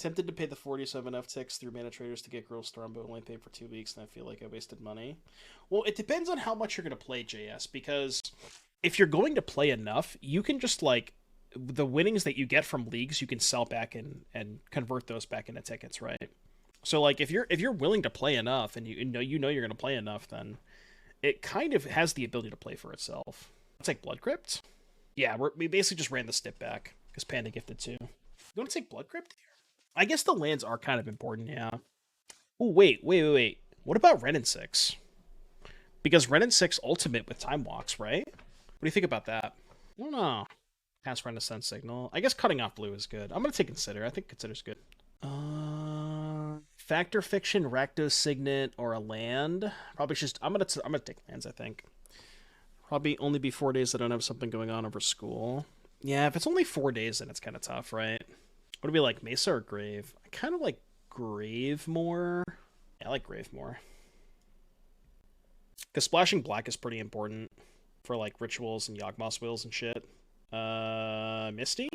Tempted to pay the 47 F ticks through Mana Traders to get Girl Storm, but only paid for 2 weeks, and I feel like I wasted money. Well, it depends on how much you're going to play JS, because if you're going to play enough, you can just, like, the winnings that you get from leagues, you can sell back and convert those back into tickets, right? So, like, if you're willing to play enough, and you know you're going to play enough, then it kind of has the ability to play for itself. Let's take Blood Crypt. Yeah, we basically just ran the stip back, because Panda gifted 2. You want to take Blood Crypt here? I guess the lands are kind of important, yeah. Oh, wait. What about Ren and 6? Because Ren and 6 ultimate with Time Walks, right? What do you think about that? I don't know. Pass Renaissance Signal. I guess cutting off blue is good. I'm going to take Consider. I think Consider's good. Factor Fiction, Rakdos Signet, or a land. Probably just... I'm gonna take lands, I think. Probably only be 4 days that I don't have something going on over school. Yeah, if it's only 4 days, then it's kind of tough, right? What do we like, Mesa or Grave? I kind of like Grave more. Yeah, I like Grave more. Because splashing black is pretty important for like rituals and Yawgmoth wheels and shit. Misty?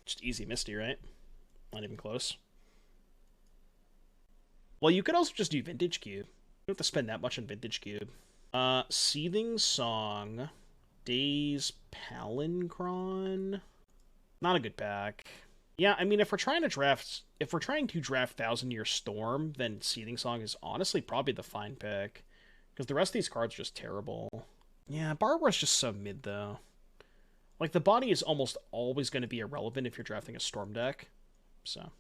Just easy Misty, right? Not even close. Well, you could also just do Vintage Cube. You don't have to spend that much on Vintage Cube. Seething Song. Days Palinchron. Not a good pack. Yeah, I mean, if we're trying to draft 1,000 Year Storm, then Seething Song is honestly probably the fine pick. Because the rest of these cards are just terrible. Yeah, Barbara's just so mid, though. Like, the body is almost always going to be irrelevant if you're drafting a Storm deck. So,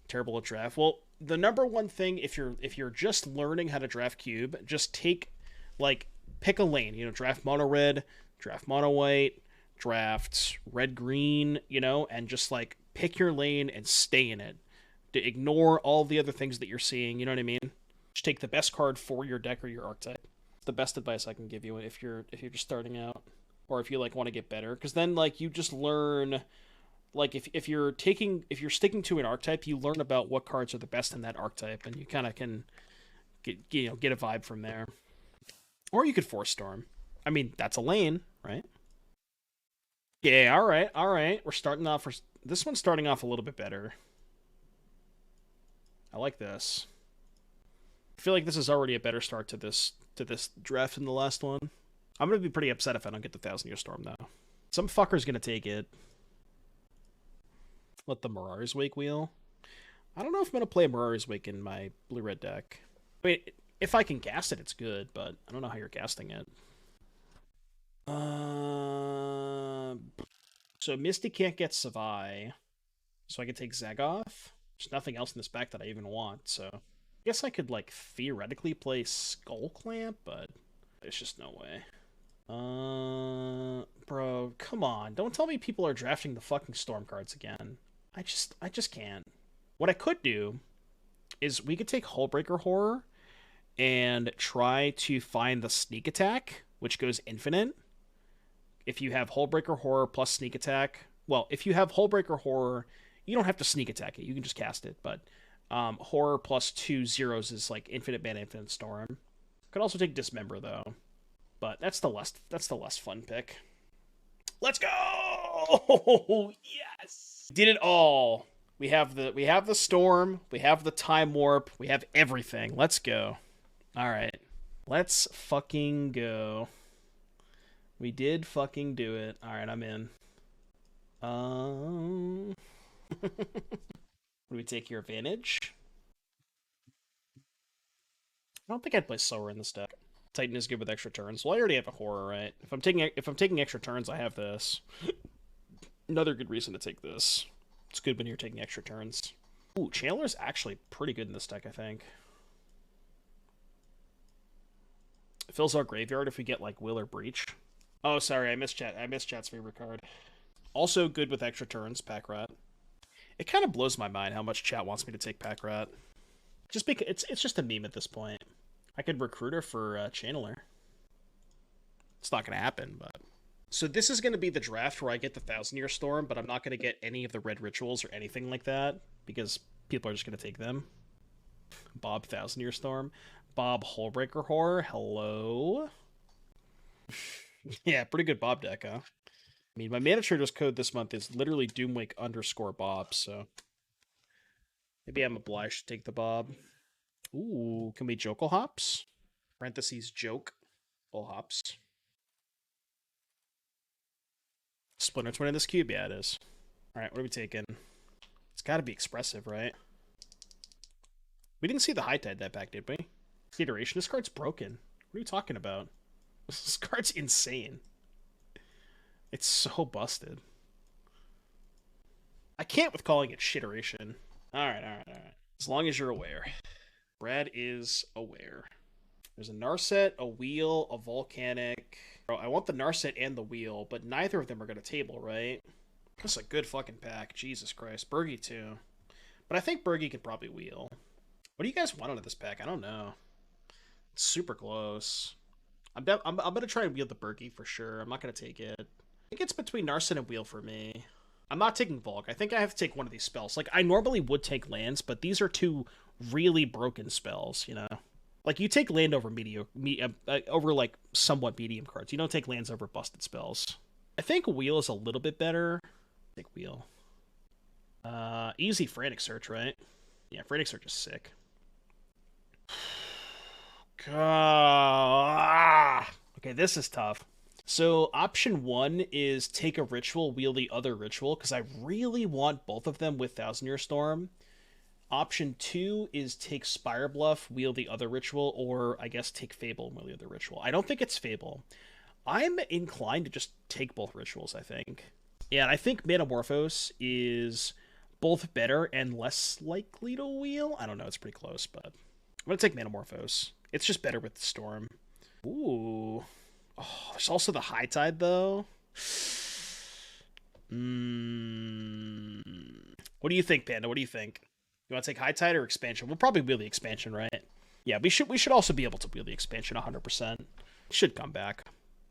terrible at draft. Well, the number one thing, if you're just learning how to draft Cube, just take, like, pick a lane. You know, draft mono red, draft mono white, draft red green, you know, and just, like, pick your lane and stay in it. To ignore all the other things that you're seeing, you know what I mean? Just take the best card for your deck or your archetype. It's the best advice I can give you if you're just starting out, or if you like want to get better, because then like you just learn, like if you're sticking to an archetype, you learn about what cards are the best in that archetype, and you kind of can get a vibe from there. Or you could Force Storm. I mean, that's a lane, right? Yeah, all right. We're starting off. This one's starting off a little bit better. I like this. I feel like this is already a better start to this draft than the last one. I'm gonna be pretty upset if I don't get the 1,000 Year Storm though. Some fucker's gonna take it. Let the Mirari's Wake wheel. I don't know if I'm gonna play a Mirari's Wake in my blue-red deck. I mean, if I can cast it, it's good, but I don't know how you're casting it. So Misty can't get Savai, so I can take Zagoth. There's nothing else in this back that I even want, so I guess I could, like, theoretically play Skull Clamp, but there's just no way. Bro, come on. Don't tell me people are drafting the fucking Storm cards again. I just can't. What I could do is we could take Hullbreaker Horror and try to find the Sneak Attack, which goes infinite. If you have Hullbreaker Horror plus Sneak Attack, well, if you have Hullbreaker Horror, you don't have to Sneak Attack it. You can just cast it, but Horror plus 2 zeros is like infinite mana, infinite storm. Could also take Dismember though, but that's the less fun pick. Let's go! Yes, did it all. We have the storm, we have the time warp, we have everything. Let's go. All right, let's fucking go. We did fucking do it. All right, I'm in. Would we take your advantage? I don't think I'd play Sower in this deck. Titan is good with extra turns. Well, I already have a horror, right? If I'm taking extra turns, I have this. Another good reason to take this. It's good when you're taking extra turns. Ooh, Chandler's actually pretty good in this deck, I think. It fills our graveyard if we get like Will or Breach. Oh, sorry, I missed Chat's favorite card. Also good with extra turns, Pack Rat. It kind of blows my mind how much Chat wants me to take Pack Rat. Just because it's just a meme at this point. I could recruit her for Channeler. It's not going to happen, but... So this is going to be the draft where I get the 1,000 Year Storm, but I'm not going to get any of the red rituals or anything like that, because people are just going to take them. Bob 1,000 Year Storm. Bob Hullbreaker Horror. Hello? Yeah, pretty good Bob deck, huh? I mean, my Mana Trader's code this month is literally Doomwake _Bob, so... Maybe I'm obliged to take the Bob. Ooh, can we Jokel hops? Parentheses joke. All hops. Splinter Twin in this cube? Yeah, it is. Alright, what are we taking? It's gotta be expressive, right? We didn't see the high tide that back, did we? Iteration. This card's broken. What are you talking about? This card's insane. It's so busted. I can't with calling it shiteration. Alright. As long as you're aware. Brad is aware. There's a Narset, a wheel, a volcanic. Bro, I want the Narset and the wheel, but neither of them are going to table, right? That's a good fucking pack. Jesus Christ. Bergie, too. But I think Bergie could probably wheel. What do you guys want out of this pack? I don't know. It's super close. I'm going to try and wheel the Bergie for sure. I'm not going to take it. I think it's between Narset and wheel for me. I'm not taking Volk. I think I have to take one of these spells. Like, I normally would take lands, but these are two really broken spells, you know? Like, you take land over over, like, somewhat medium cards. You don't take lands over busted spells. I think wheel is a little bit better. Take wheel. Easy Frantic Search, right? Yeah, Frantic Search is sick. Okay, this is tough. So option 1 is take a ritual, wheel the other ritual, because I really want both of them with Thousand Year Storm. Option 2 is take Spire Bluff, wheel the other ritual, or I guess take Fable and wheel the other ritual. I don't think it's Fable. I'm inclined to just take both rituals, I think. Yeah, and I think Metamorphose is both better and less likely to wheel. I don't know, it's pretty close, but I'm going to take Metamorphose. It's just better with the Storm. Ooh. Oh, there's also the High Tide, though. What do you think, Panda? What do you think? You want to take High Tide or Expansion? We'll probably wheel the Expansion, right? Yeah, we should also be able to wheel the Expansion 100%. Should come back.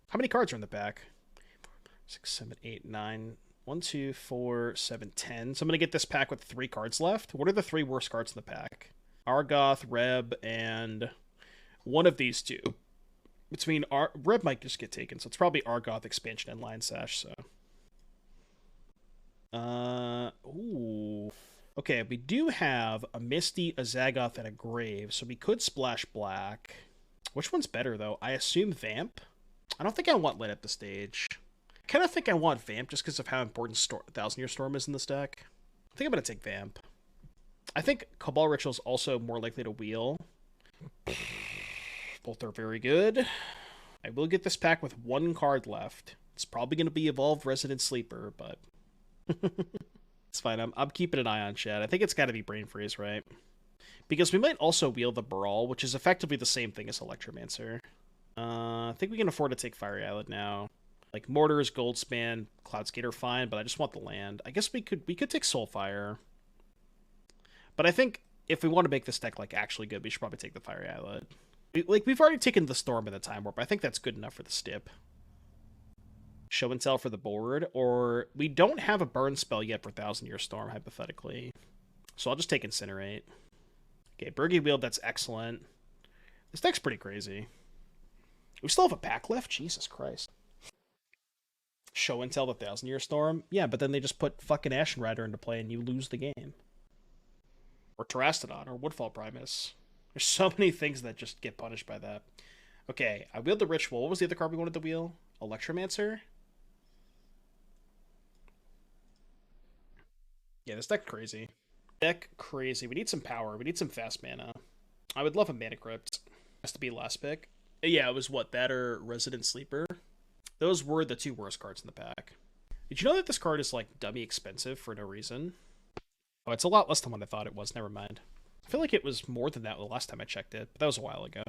How many cards are in the back? 6, 7, 8, 9. 1, 2, 4, 7, 10. So I'm going to get this pack with 3 cards left. What are the 3 worst cards in the pack? Argoth, Reb, and one of these two. Reb might just get taken, so it's probably Argoth, Expansion, and Lion Sash, so. Ooh. Okay, we do have a Misty, a Zagoth, and a Grave, so we could splash black. Which one's better, though? I assume Vamp? I don't think I want Lit up the stage. I kind of think I want Vamp just because of how important Thousand Year Storm is in this deck. I think I'm going to take Vamp. I think Cabal Ritual is also more likely to wheel. Both are very good. I will get this pack with 1 card left. It's probably going to be Evolved Resident Sleeper, but it's fine. I'm keeping an eye on chat. I think it's got to be Brain Freeze, right? Because we might also wheel the Brawl, which is effectively the same thing as Electromancer. I think we can afford to take Fiery Island now. Like Mortars, Goldspan, Cloudskate are fine, but I just want the land. I guess we could take Soulfire. But I think if we want to make this deck like actually good, we should probably take the Fiery Island. We've already taken the Storm and the Time Warp. I think that's good enough for the Stip. Show and Tell for the board, or we don't have a burn spell yet for Thousand Year Storm, hypothetically. So I'll just take Incinerate. Okay, Bergie Wheel, that's excellent. This deck's pretty crazy. We still have a pack left? Jesus Christ. Show and Tell the Thousand Year Storm? Yeah, but then they just put fucking Ashen Rider into play and you lose the game. Or Terastodon, or Woodfall Primus. There's so many things that just get punished by that. Okay, I wheeled the Ritual. What was the other card we wanted to wheel? Electromancer? Yeah, this deck's crazy. Deck crazy. We need some power. We need some fast mana. I would love a Mana Crypt. Has to be last pick. Yeah, it was what, that or Resident Sleeper? Those were the 2 worst cards in the pack. Did you know that this card is, like, dummy expensive for no reason? Oh, it's a lot less than what I thought it was. Never mind. I feel like it was more than that the last time I checked it, but that was a while ago.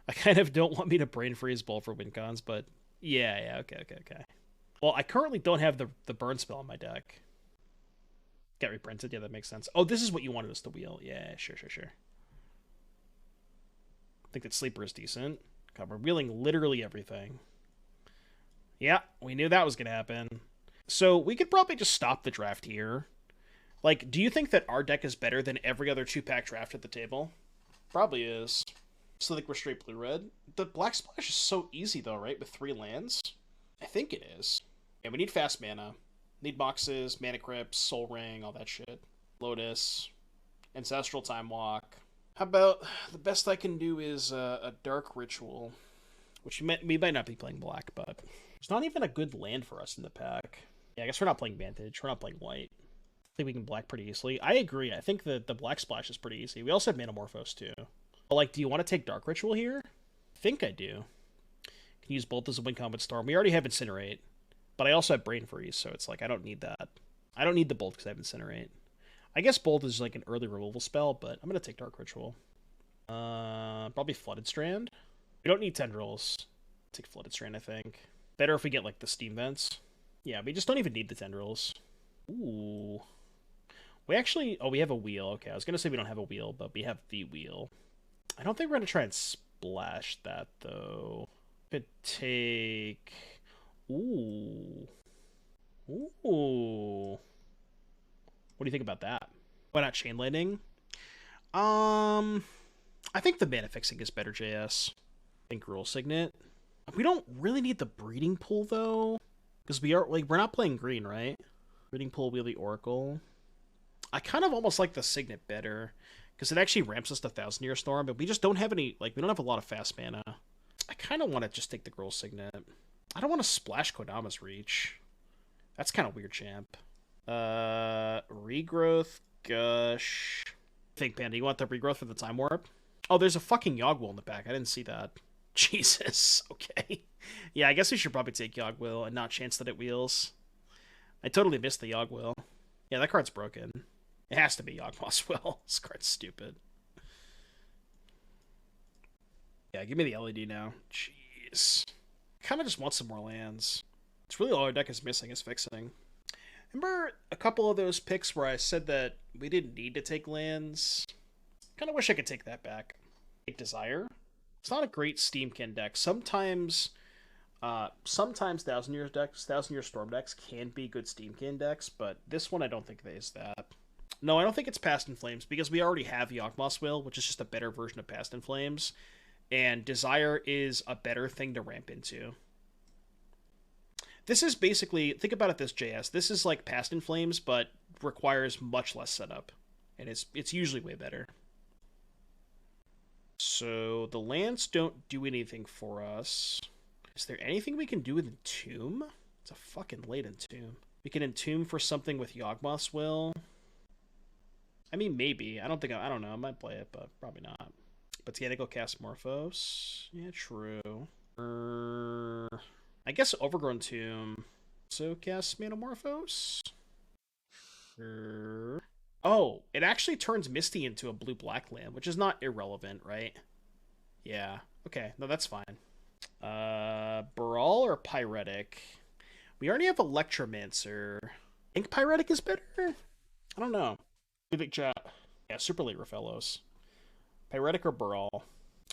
I kind of don't want me to Brain Freeze Bull for win cons, but yeah, okay. Well, I currently don't have the burn spell on my deck. Get reprinted, yeah, that makes sense. Oh, this is what you wanted us to wheel. Yeah, sure. I think that Sleeper is decent. God, we're wheeling literally everything. Yeah, we knew that was going to happen. So we could probably just stop the draft here. Like, do you think that our deck is better than every other 2-pack draft at the table? Probably is. So I think we're straight blue-red. The Black Splash is so easy, though, right? With 3 lands? I think it is. Yeah, we need fast mana. Need boxes, Mana Crypts, Soul Ring, all that shit. Lotus. Ancestral Time Walk. How about the best I can do is a Dark Ritual, which we might not be playing black, but there's not even a good land for us in the pack. Yeah, I guess we're not playing Vantage. We're not playing white. I think we can black pretty easily. I agree. I think that the black splash is pretty easy. We also have Manamorphose too. But like, do you want to take Dark Ritual here? I think I do. Can use both as a win combat storm. We already have Incinerate, but I also have Brain Freeze, so it's like I don't need that. I don't need the Bolt because I have Incinerate. I guess Bolt is like an early removal spell, but I'm gonna take Dark Ritual. Probably Flooded Strand. We don't need Tendrils. Take Flooded Strand, I think. Better if we get like the Steam Vents. Yeah, we just don't even need the Tendrils. Ooh. We actually... Oh, we have a wheel. Okay, I was gonna say we don't have a wheel, but we have the wheel. I don't think we're gonna try and splash that, though. Could take... Ooh. Ooh. What do you think about that? Why not Chain Lightning? I think the mana fixing is better, JS. I think Rule Signet. We don't really need the Breeding Pool, though. Because we're not playing green, right? Breeding Pool, Wheelie Oracle. I kind of almost like the Signet better. Because it actually ramps us to 1,000-Year Storm, but we just don't have any... Like, we don't have a lot of fast mana. I kind of want to just take the Gruul Signet. I don't want to splash Kodama's Reach. That's kind of weird, champ. Regrowth, Gush. Think, Panda, you want the Regrowth for the Time Warp? Oh, there's a fucking Yogg-Will in the back. I didn't see that. Jesus. Okay. Yeah, I guess we should probably take Yogg-Will and not chance that it wheels. I totally missed the Yogg-Will. Yeah, that card's broken. It has to be Yawgmoth's Will. This card's stupid. Yeah, give me the LED now. Jeez. I kind of just want some more lands. It's really all our deck is missing is fixing. Remember a couple of those picks where I said that we didn't need to take lands? Kind of wish I could take that back. Take Desire. It's not a great Steamkin deck. Sometimes 1,000-Year Storm decks can be good Steamkin decks, but this one I don't think is that. No, I don't think it's Past in Flames, because we already have Yawgmoth's Will, which is just a better version of Past in Flames, and Desire is a better thing to ramp into. This is basically, think about it this, JS, this is like Past in Flames, but requires much less setup, and it's usually way better. So the lands don't do anything for us. Is there anything we can do with Entomb? It's a fucking late Entomb. We can Entomb for something with Yawgmoth's Will. I mean, maybe. I don't know. I might play it, but probably not. Botanical cast Morphos. Yeah, true. I guess Overgrown Tomb. So cast Manamorphose. Oh, it actually turns Misty into a blue-black land, which is not irrelevant, right? Yeah. Okay, no, that's fine. Brawl or Pyretic? We already have Electromancer. I think Pyretic is better? I don't know. We think chat. Yeah, Super late Raphellos. Pyretic or Brawl?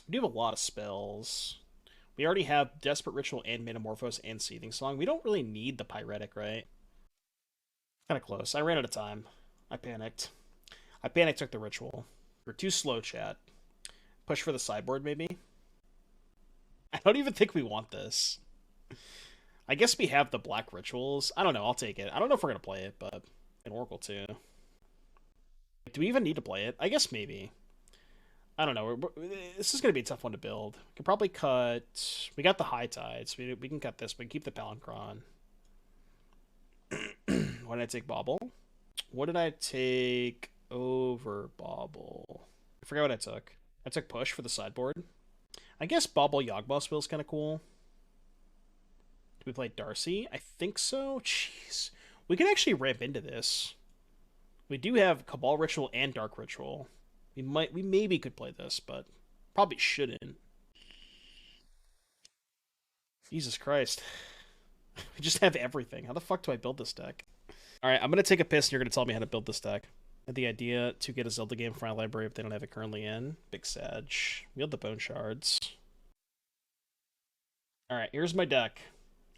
We do have a lot of spells. We already have Desperate Ritual and Manamorphose and Seething Song. We don't really need the Pyretic, right? Kind of close. I ran out of time. I panicked. Took the Ritual. We're too slow, chat. Push for the sideboard, maybe? I don't even think we want this. I guess we have the black Rituals. I don't know. I'll take it. I don't know if we're going to play it, but... an Oracle, too. Do we even need to play it? I guess maybe. I don't know. This is going to be a tough one to build. We could probably cut... We got the High Tides. We can cut this. We can keep the Palancron. What did I take? Bauble? What did I take over Bauble? I forgot what I took. I took Push for the sideboard. I guess Bauble Yawgmoth's Will is kind of cool. Did we play Darcy? I think so. Jeez. We can actually ramp into this. We do have Cabal Ritual and Dark Ritual. We maybe could play this, but probably shouldn't. Jesus Christ. We just have everything. How the fuck do I build this deck? Alright, I'm going to take a piss and you're going to tell me how to build this deck. I had the idea to get a Zelda game for my library if they don't have it currently in. Big Sag. We have the Bone Shards. Alright, here's my deck.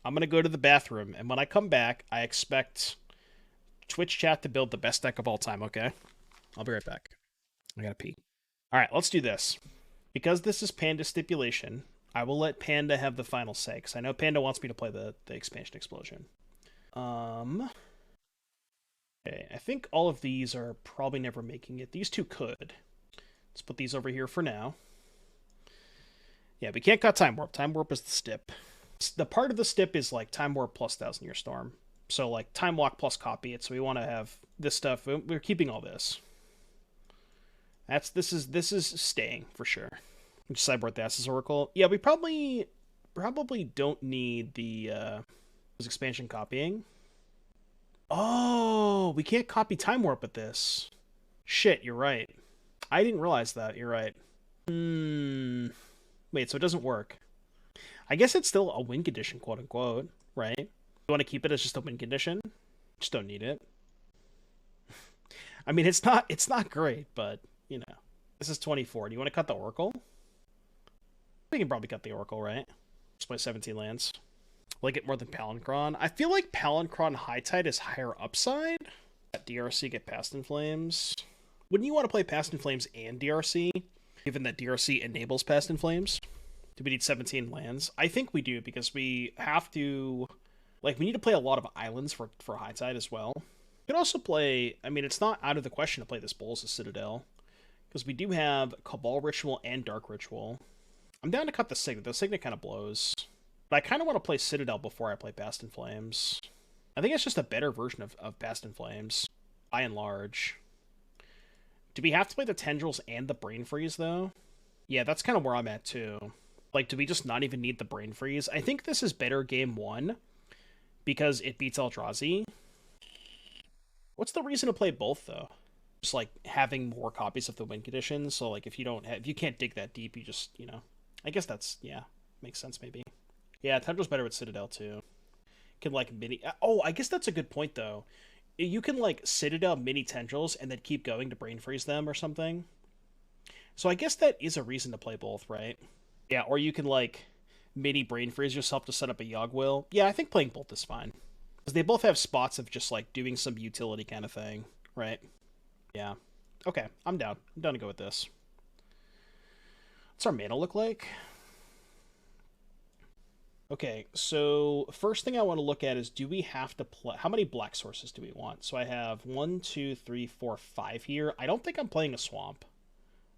I'm going to go to the bathroom, and when I come back, I expect Twitch chat to build the best deck of all time, okay? I'll be right back. I gotta pee. Alright, let's do this. Because this is Panda stipulation, I will let Panda have the final say, because I know Panda wants me to play the Expansion Explosion. Okay, I think all of these are probably never making it. These two could. Let's put these over here for now. Yeah, we can't cut Time Warp. Time Warp is the stip. The part of the stip is like Time Warp plus Thousand Year Storm. So like Time Walk plus copy it. So we want to have this stuff. We're keeping all this. This is staying for sure. Just sideboard the Ashes Oracle. Yeah, we probably don't need the expansion copying. Oh, we can't copy Time Warp with this. Shit, you're right. I didn't realize that. You're right. Wait, so it doesn't work. I guess it's still a win condition, quote unquote, right? You want to keep it as just a win condition? Just don't need it. I mean, it's not great, but you know, this is 24. Do you want to cut the Oracle? We can probably cut the Oracle, right? Just play 17 lands. Like it more than Palancron. I feel like Palancron High Tide is higher upside. At DRC, get Past in Flames. Wouldn't you want to play Past in Flames and DRC, given that DRC enables Past in Flames? Do we need 17 lands? I think we do, because we have to... Like, we need to play a lot of islands for High Tide as well. We could also play... I mean, it's not out of the question to play this Bolas' Citadel, because we do have Cabal Ritual and Dark Ritual. I'm down to cut the Signet. The Signet kind of blows. But I kind of want to play Citadel before I play Past in Flames. I think it's just a better version of Past in Flames, by and large. Do we have to play the Tendrils and the Brain Freeze, though? Yeah, that's kind of where I'm at, too. Like, do we just not even need the Brain Freeze? I think this is better game 1, because it beats Eldrazi. What's the reason to play both, though? Just, like, having more copies of the win conditions, so, like, if you can't dig that deep, you just, you know... I guess that's, yeah, makes sense, maybe. Yeah, Tendrils better with Citadel, too. Can, like, mini... Oh, I guess that's a good point, though. You can, like, Citadel mini Tendrils and then keep going to Brain Freeze them or something. So I guess that is a reason to play both, right? Yeah, or you can, like, mini Brain Freeze yourself to set up a Yogg-Will. Yeah, I think playing both is fine. Because they both have spots of just, like, doing some utility kind of thing, right? Yeah. Okay, I'm down. I'm down to go with this. What's our mana look like? Okay, so first thing I want to look at is, do we have to play... How many black sources do we want? So I have 1, 2, 3, 4, 5 here. I don't think I'm playing a swamp.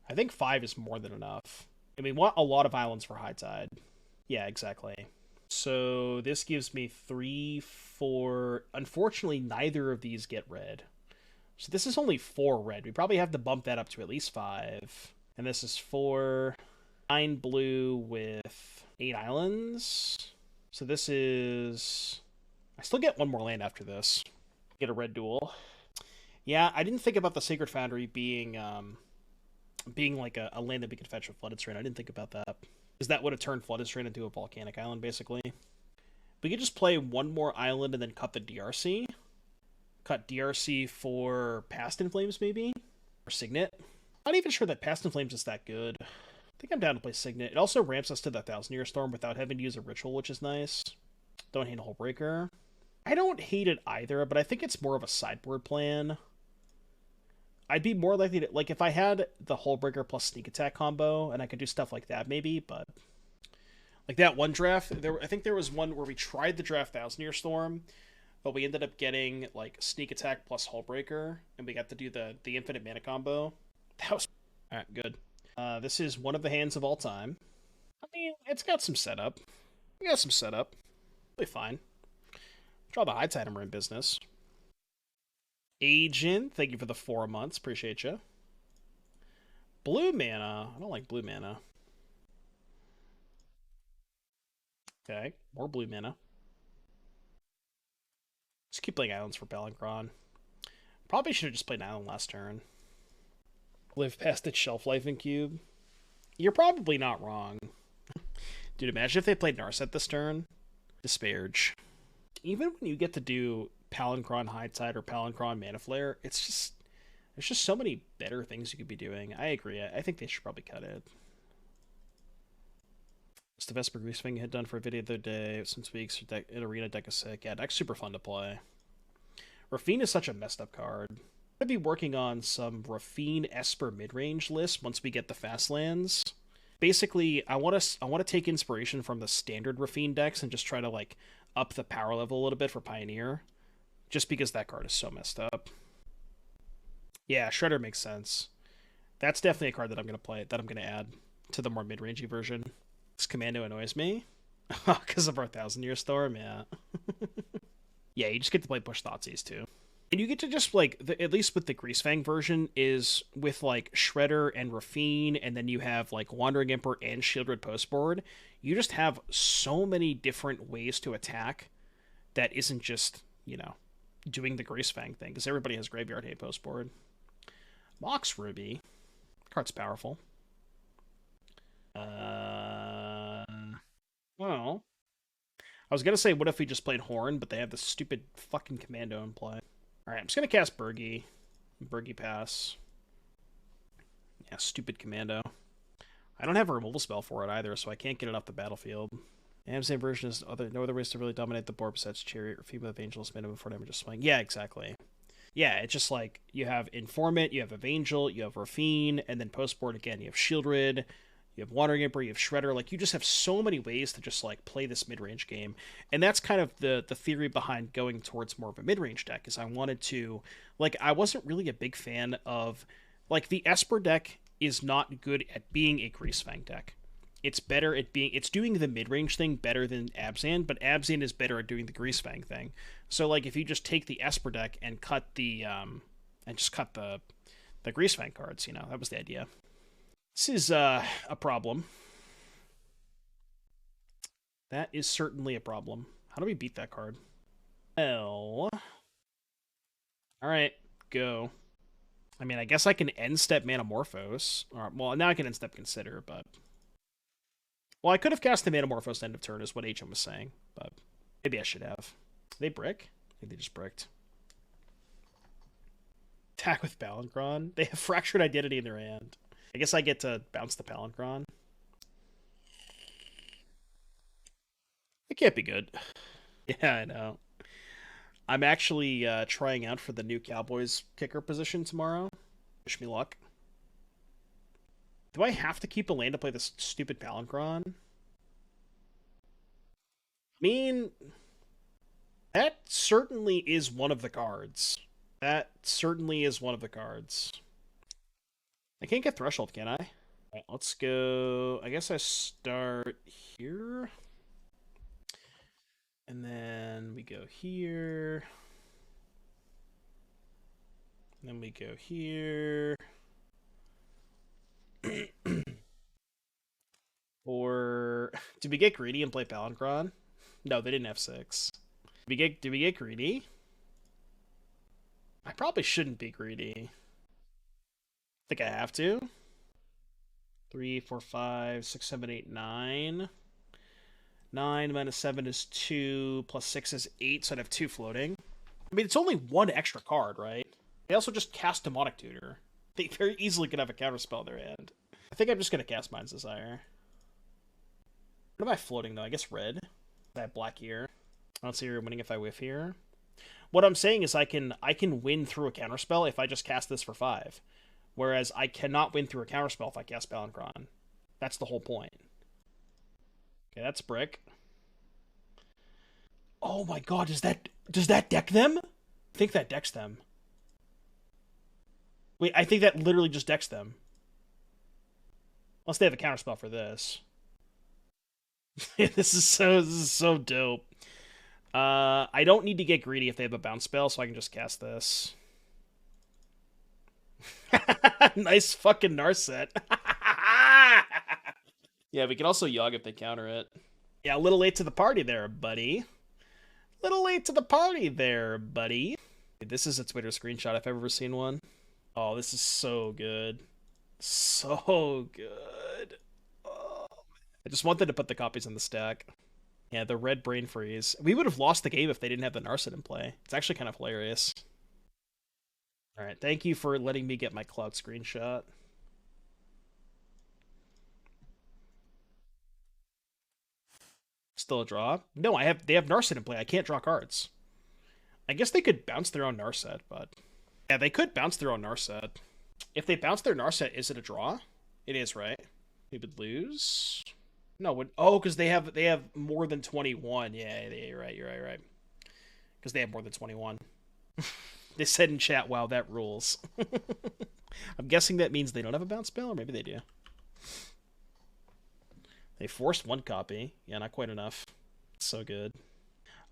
I think 5 is more than enough. And we want a lot of islands for High Tide. Yeah, exactly. So this gives me 3, 4... Unfortunately, neither of these get red. So this is only 4 red. We probably have to bump that up to at least 5. And this is 4... 9 blue with 8 islands. So this is... I still get 1 more land after this. Get a red duel. Yeah, I didn't think about the Sacred Foundry being like a land that we could fetch with Flooded Strain. I didn't think about that. Because that would have turned Flooded Strain into a volcanic island, basically. We could just play 1 more island and then cut the DRC. Cut DRC for Past in Flames, maybe? Or Signet. Not even sure that Past in Flames is that good. I think I'm down to play Signet. It also ramps us to the 1,000-Year Storm without having to use a ritual, which is nice. Don't hate Hullbreaker. I don't hate it either, but I think it's more of a sideboard plan. I'd be more likely to... Like, if I had the Hullbreaker plus Sneak Attack combo, and I could do stuff like that, maybe, but... Like, that one draft, I think there was one where we tried the draft 1,000-Year Storm, but we ended up getting, like, Sneak Attack plus Hullbreaker, and we got to do the infinite mana combo. That was... Alright, good. This is one of the hands of all time. I mean, it's got some setup. We got some setup. Really fine. Draw the High Tide and we're in business. Agent, thank you for the 4 months. Appreciate you. Blue mana. I don't like blue mana. Okay, more blue mana. Just keep playing islands for Palancron. Probably should have just played an island last turn. Live past its shelf life in cube. You're probably not wrong. Dude, imagine if they played Narset this turn. Disparage. Even when you get to do Palancron High Tide or Palancron Mana Flare, it's just... There's just so many better things you could be doing. I agree. I think they should probably cut it. It's the Vesper Greasefang had done for a video the other day. Since weeks in Arena deck is sick. Yeah, deck's super fun to play. Rafine is such a messed up card. I'm going to be working on some Rafine Esper mid-range list once we get the fast lands. Basically, I want to take inspiration from the standard Rafine decks and just try to, like, up the power level a little bit for Pioneer. just because that card is so messed up. Yeah, Shredder makes sense. That's definitely a card that I'm going to play, that I'm going to add to the more mid-rangey version. This Commando annoys me. Because of our Thousand Year Storm, yeah. Yeah, you just get to play Push Thoughtseize, too. And you get to just, like, at least with the Greasefang version, is with, like, Shredder and Rafine, and then you have, like, Wandering Emperor and Shieldred Postboard. You just have so many different ways to attack that isn't just, you know, doing the Greasefang thing, because everybody has Graveyard Hate Postboard. Mox Ruby. Card's powerful. Well, I was gonna say, what if we just played Horn, but they have this stupid fucking Commando in play. Alright, I'm just gonna cast Burgi. Burgi pass. Yeah, stupid Commando. I don't have a removal spell for it either, so I can't get it off the battlefield. Amazon version is no other ways to really dominate the board besides Chariot or Female of Angel's minimum for damage of swing. Yeah, exactly. Yeah, it's just like, you have Informant, you have Evangel, you have Rafine, and then post-board again, you have Shieldred, you have Wandering Emperor, you have Shredder. Like, you just have so many ways to just, like, play this mid-range game. And that's kind of the theory behind going towards more of a mid-range deck, is I wanted to... Like, I wasn't really a big fan of... Like, the Esper deck is not good at being a Greasefang deck. It's better at being... It's doing the mid-range thing better than Abzan, but Abzan is better at doing the Greasefang thing. So, like, if you just take the Esper deck and cut the... and just cut the Greasefang cards, you know, that was the idea. This is a problem. That is certainly a problem. How do we beat that card? L. Alright, go. I mean, I guess I can end step Manamorphose. Or, well, now I can end step Consider, but... Well, I could have cast the Manamorphose end of turn, is what HM was saying, but maybe I should have. They brick? I think they just bricked. Attack with Palancron? They have Fractured Identity in their hand. I guess I get to bounce the Palancron. It can't be good. Yeah, I know. I'm actually trying out for the new Cowboys kicker position tomorrow. Wish me luck. Do I have to keep a land to play this stupid Palancron? I mean, that certainly is one of the cards. That certainly is one of the cards. I can't get Threshold, can I? Alright, let's go... I guess I start here. And then we go here. And then we go here. Or... Did we get greedy and play Palancron? No, they didn't have 6. Did we get greedy? I probably shouldn't be greedy. I think I have to. 3, 4, 5, 6, 7, 8, 9. 9 minus 7 is 2, plus 6 is 8, so I'd have 2 floating. I mean, it's only 1 extra card, right? They also just cast Demonic Tutor. They very easily could have a counterspell in their hand. I think I'm just going to cast Mind's Desire. What am I floating, though? I guess red. I have black here. I don't see her winning if I whiff here. What I'm saying is I can win through a counterspell if I just cast this for 5. Whereas I cannot win through a counterspell if I cast Palancron. That's the whole point. Okay, that's brick. Oh my god, does that deck them? I think that decks them. Wait, I think that literally just decks them. Unless they have a counterspell for this. This is so dope. I don't need to get greedy if they have a bounce spell, so I can just cast this. Nice fucking Narset. Yeah, we can also Yogg if they counter it. Yeah, a little late to the party there, buddy. Little late to the party there, buddy. This is a Twitter screenshot if I've ever seen one. Oh, this is so good. So good. Oh, I just wanted to put the copies in the stack. Yeah, the red brain freeze. We would have lost the game if they didn't have the Narset in play. It's actually kind of hilarious. Alright, thank you for letting me get my cloud screenshot. Still a draw? No, they have Narset in play. I can't draw cards. I guess they could bounce their own Narset, but... Yeah, they could bounce their own Narset. If they bounce their Narset, is it a draw? It is, right? We would lose... No, oh, because they have more than 21. Yeah, you're right. Because they have more than 21. They said in chat, wow, that rules. I'm guessing that means they don't have a bounce spell, or maybe they do. They forced one copy. Yeah, not quite enough. So good.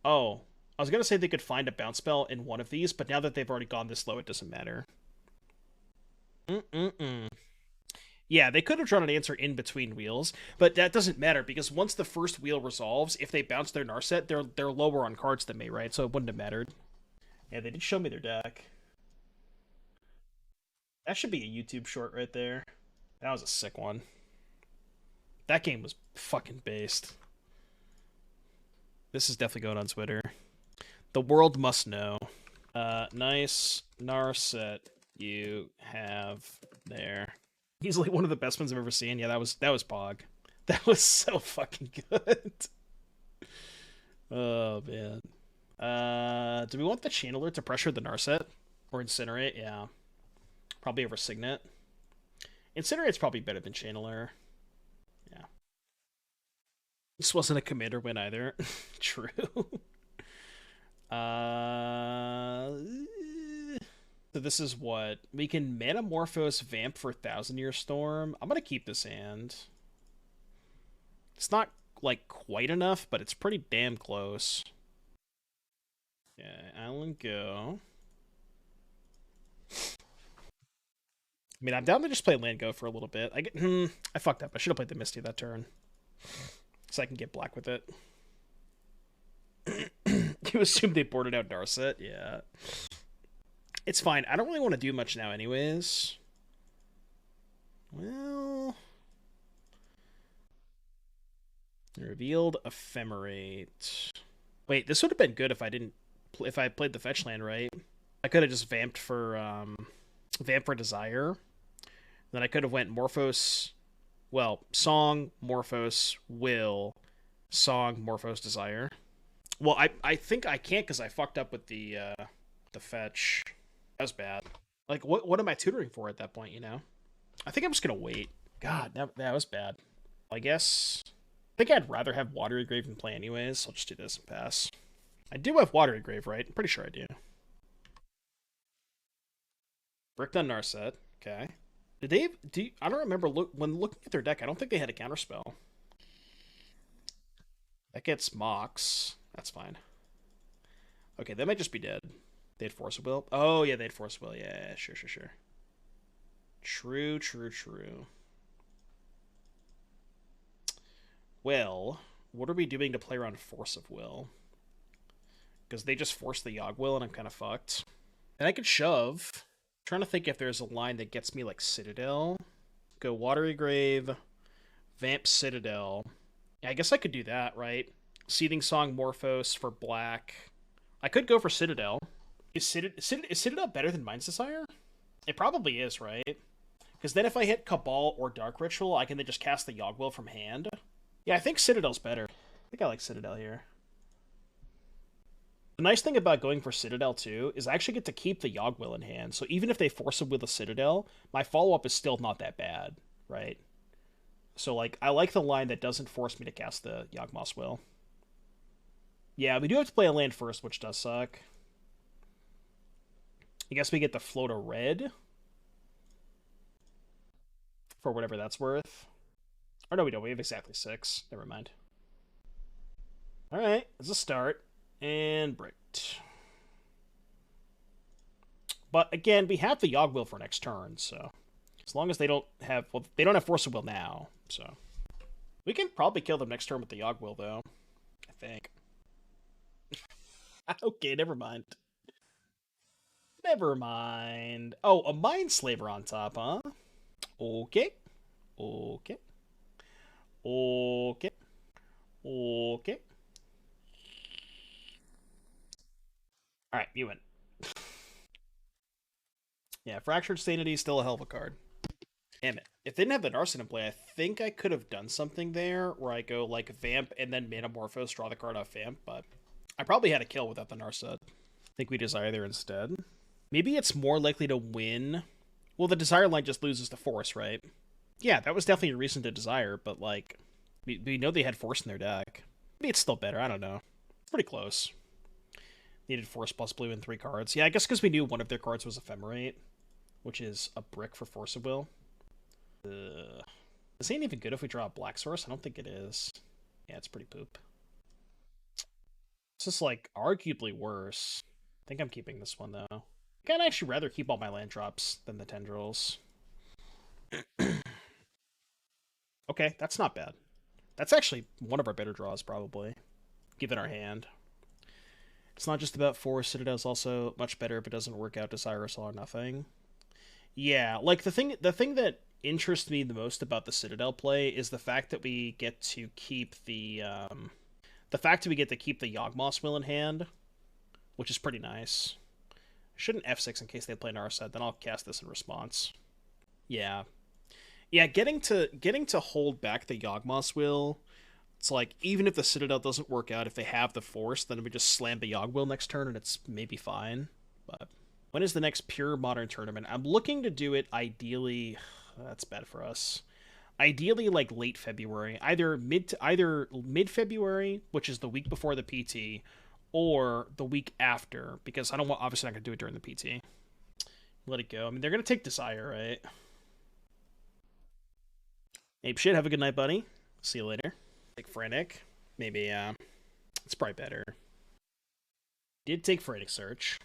Oh, I was going to say they could find a bounce spell in one of these, but now that they've already gone this low, it doesn't matter. Yeah, they could have drawn an answer in between wheels, but that doesn't matter because once the first wheel resolves, if they bounce their Narset, they're lower on cards than me, right? So it wouldn't have mattered. Yeah, they did show me their deck. That should be a YouTube short right there. That was a sick one. That game was fucking based. This is definitely going on Twitter. The world must know. Nice Narset you have there. Easily one of the best ones I've ever seen. Yeah, that was Pog. That was so fucking good. Oh man. Do we want the Channeler to pressure the Narset? Or Incinerate? Yeah. Probably over Signet. Incinerate's probably better than Channeler. Yeah. This wasn't a commander win either. True. So this is what? We can Manamorphose Vamp for Thousand Year Storm. I'm going to keep this hand. It's not, like, quite enough, but it's pretty damn close. Yeah, Island go. I mean, I'm down to just play land go for a little bit. I fucked up. I should have played the Misty that turn. So I can get black with it. You assume they boarded out Narset? Yeah. It's fine. I don't really want to do much now anyways. Well... Revealed Ephemerate. Wait, this would have been good if I didn't... If I played the fetch land right. I could have just vamped for... Vamp for Desire. Then I could have went Morphos... Well, Song, Morphos, Will, Song, Morphos, Desire. Well, I think I can't because I fucked up with the fetch. That was bad. Like, what am I tutoring for at that point, you know? I think I'm just going to wait. God, that was bad. I guess... I think I'd rather have Watery Grave than play anyways, so I'll just do this and pass. I do have Watery Grave, right? I'm pretty sure I do. Bricked on Narset. Okay. Did they... I don't remember... when looking at their deck, I don't think they had a counterspell. That gets Mox. That's fine. Okay, they might just be dead. They had Force of Will. Oh, yeah, they had Force of Will. Yeah, sure. True. Well, what are we doing to play around Force of Will? Because they just forced the Yogg Will, and I'm kind of fucked. And I could shove. I'm trying to think if there's a line that gets me, like, Citadel. Go Watery Grave, Vamp Citadel. Yeah, I guess I could do that, right? Seething Song Morphos for black. I could go for Citadel. Is Citadel better than Mind's Desire? It probably is, right? Because then if I hit Cabal or Dark Ritual, I can then just cast the Yogg Will from hand. Yeah, I think Citadel's better. I think I like Citadel here. The nice thing about going for Citadel, too, is I actually get to keep the Yogg Will in hand. So even if they force it with a Citadel, my follow-up is still not that bad, right? So, like, I like the line that doesn't force me to cast the Yawgmoth's Will. Yeah, we do have to play a land first, which does suck. I guess we get the float a red. For whatever that's worth. Or no, we don't. We have exactly 6. Never mind. Alright, it's a start. And bricked. But again, we have the Yogg Will for next turn, so... As long as they don't have... Well, they don't have Force of Will now, so... We can probably kill them next turn with the Yogg Will, though. I think. Okay, never mind. Never mind. Oh, a Mindslaver on top, huh? Okay. Alright, you win. Yeah, Fractured Sanity is still a hell of a card. Damn it. If they didn't have the Narset in play, I think I could have done something there where I go, like, Vamp and then Manamorphose, draw the card off Vamp, but I probably had a kill without the Narset. I think we Desire there instead. Maybe it's more likely to win. Well, the Desire line just loses to Force, right? Yeah, that was definitely a reason to Desire, but, like, we know they had Force in their deck. Maybe it's still better, I don't know. It's pretty close. Needed Force plus blue and 3 cards. Yeah, I guess because we knew one of their cards was Ephemerate, which is a brick for Force of Will. This ain't even good if we draw a black source. I don't think it is. Yeah, it's pretty poop. This is, like, arguably worse. I think I'm keeping this one, though. I'd actually rather keep all my land drops than the tendrils. Okay, that's not bad. That's actually one of our better draws, probably, given our hand. It's not just about Force. Citadel's also much better if it doesn't work out. Desirous All or Nothing. Yeah, like the thing that interests me the most about the Citadel play is the fact that we get to keep the Yawgmoth's Will in hand, which is pretty nice. I shouldn't F6 in case they play Narset, then I'll cast this in response. Yeah. Yeah, getting to hold back the Yawgmoth's Will, it's like, even if the Citadel doesn't work out, if they have the Force, then we just slam the Yawg Will next turn and it's maybe fine. But when is the next pure Modern tournament? I'm looking to do it ideally... That's bad for us. Ideally, like late February, either mid-February, which is the week before the PT, or the week after, because I don't want, obviously not gonna do it during the PT. Let it go. I mean, they're gonna take Desire, right? Ape shit. Have a good night, buddy. See you later. Take Frantic. Maybe. It's probably better. Did take Frantic Search.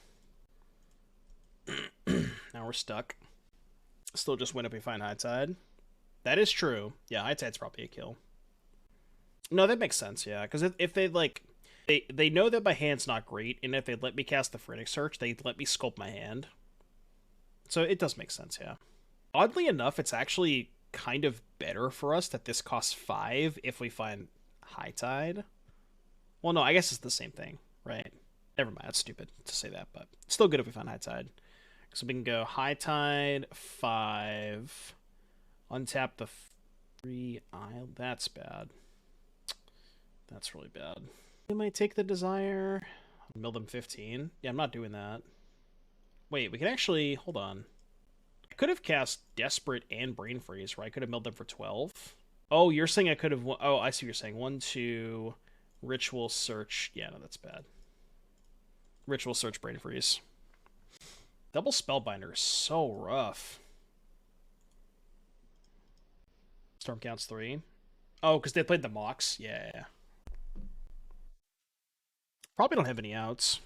Now we're stuck. Still just win if we find High Tide. That is true. Yeah, High Tide's probably a kill. No, that makes sense, yeah. Because if they, like... They know that my hand's not great, and if they let me cast the Frantic Search, they'd let me sculpt my hand. So it does make sense, yeah. Oddly enough, it's actually kind of better for us that this costs 5 if we find High Tide. Well, no, I guess it's the same thing, right? Never mind, that's stupid to say that, but it's still good if we find High Tide. So we can go High Tide, 5, untap the 3 Isle. That's bad. That's really bad. We might take the Desire. Mill them 15. Yeah, I'm not doing that. Wait, we can actually... Hold on. I could have cast Desperate and Brain Freeze, right? I could have milled them for 12. Oh, you're saying I could have... Oh, I see what you're saying. 1, 2... Ritual Search. Yeah, no, that's bad. Ritual Search, Brain Freeze. Double Spellbinder is so rough. Storm counts 3. Oh, because they played the Mox? Yeah. Probably don't have any outs.